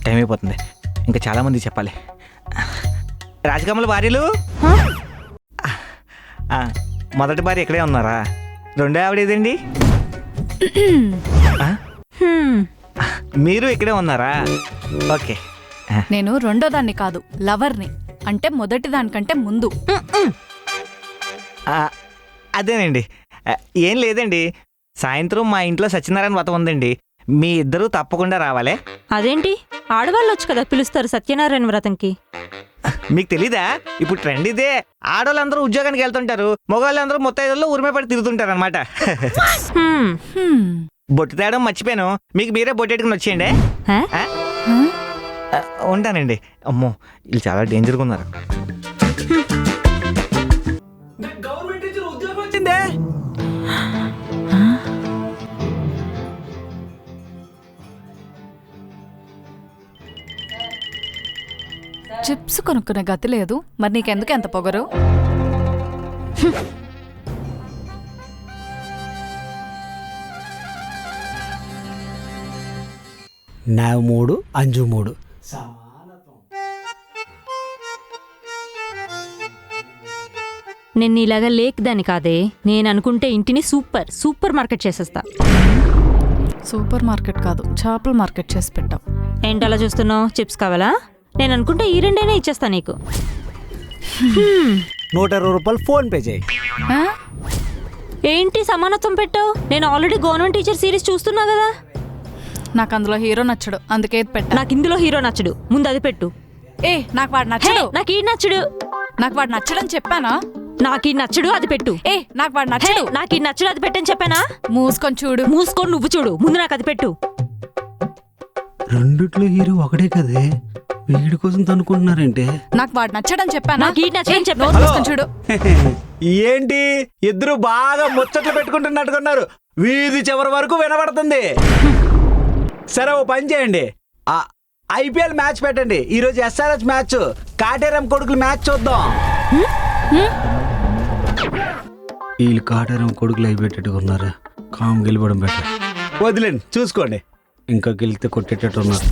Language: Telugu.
టైం అయిపోతుంది, ఇంకా చాలామంది చెప్పాలి. రాజకమల భార్యలు, మొదటి భార్య ఇక్కడే ఉన్నారా? రెండో ఆవిడ ఏదండి? మీరు ఇక్కడే ఉన్నారా? ఓకే. నేను రెండో దాన్ని కాదు, లవర్ని. అంటే మొదటి దానికంటే ముందు. అదేనండి. ఏం లేదండి, సాయంత్రం మా ఇంట్లో సత్యనారాయణ వ్రతం ఉందండి, మీ ఇద్దరూ తప్పకుండా రావాలే. అదేంటి, ఆడవాళ్ళు వచ్చి కదా పిలుస్తారు సత్యనారాయణ వ్రతంకి. మీకు తెలీదా? ఇప్పుడు ట్రెండ్ ఇదే. ఆడవాళ్ళందరూ ఉద్యోగానికి వెళ్తుంటారు, మగవాళ్ళందరూ ముత్తైదుల్లో ఉరిమే పడి తిరుగుతుంటారు అనమాట. బొట్టు తేడం మర్చిపోయాను, మీకు మీరే బొట్టెట్టుకుని వచ్చేయండి. ఉంటానండి. అమ్మో, వీళ్ళు చాలా డేంజర్గా ఉన్నారు. గవర్నమెంట్ టీచర్ ఉద్యోగం వచ్చిందే. చిప్స్ కొనుక్కునే గతి లేదు, మరి నీకెందుకు ఎంత పొగరు? నా 3 అంజు 3. నేను ఇలాగా లేక్ దాని కాదే, నేను అనుకుంటే ఇంటిని సూపర్ మార్కెట్ చేసేస్తా. సూపర్ మార్కెట్ కాదు, చేపల మార్కెట్ చేసి పెట్టావు. ఏంటి అలా చూస్తున్నావు? చిప్స్ కావాలా? నేను అనుకుంటే ఈ రెండైనా ఇచ్చేస్తా నీకు. 120 రూపాయలు ఫోన్ పే చేయి. ఏంటి సమానత్వం పెట్టావు? నేను ఆల్రెడీ గవర్నమెంట్ టీచర్ సిరీస్ చూస్తున్నా కదా. నాకు అందులో హీరో నచ్చడు, అందుకే పెట్టా. నాకు ఇందులో హీరో నచ్చడు, ముందు అది పెట్టు. నాకు వాడు నచ్చడు. నాకు ఈ నచ్చడు. నాకు వాడు నచ్చడని చెప్పానా? నాకు ఈ నచ్చడు, అది పెట్టు. నాకు వాడు నచ్చడు. నాకు ఈ నచ్చడు, అది పెట్టని చెప్పానా? మూసుకొని చూడు. మూసుకొని నువ్వు చూడు, ముందు నాకు అది పెట్టు. రెండిట్లో హీరో ఒకడే కదే, వీడి కోసం తనుకుంటున్నారంటే. నాకు వాడు నచ్చడని చెప్పానా? నాకు ఈ నచ్చడని చెప్పాను. మూసుకొని చూడు. ఏంటి ఇద్దరు బాగా ముచ్చట్లు పెట్టుకుంటున్నట్టుకున్నారు, వీధి చివరి వరకు వినబడుతుంది. సరే, ఓ పని చేయండి, ఐపీఎల్ మ్యాచ్ పెట్టండి. ఈరోజు ఎస్ఆర్హెచ్ మ్యాచ్, కాటేరం కొడుకులు మ్యాచ్ చూద్దాం. వీళ్ళు కాటారం కొడుకులు అయిపెట్టేట్టుకున్నారా? Com గెలిపడం better. వదిలేండి, చూసుకోండి. ఇంకా గెలిస్తే కొట్టేటట్టున్నారు.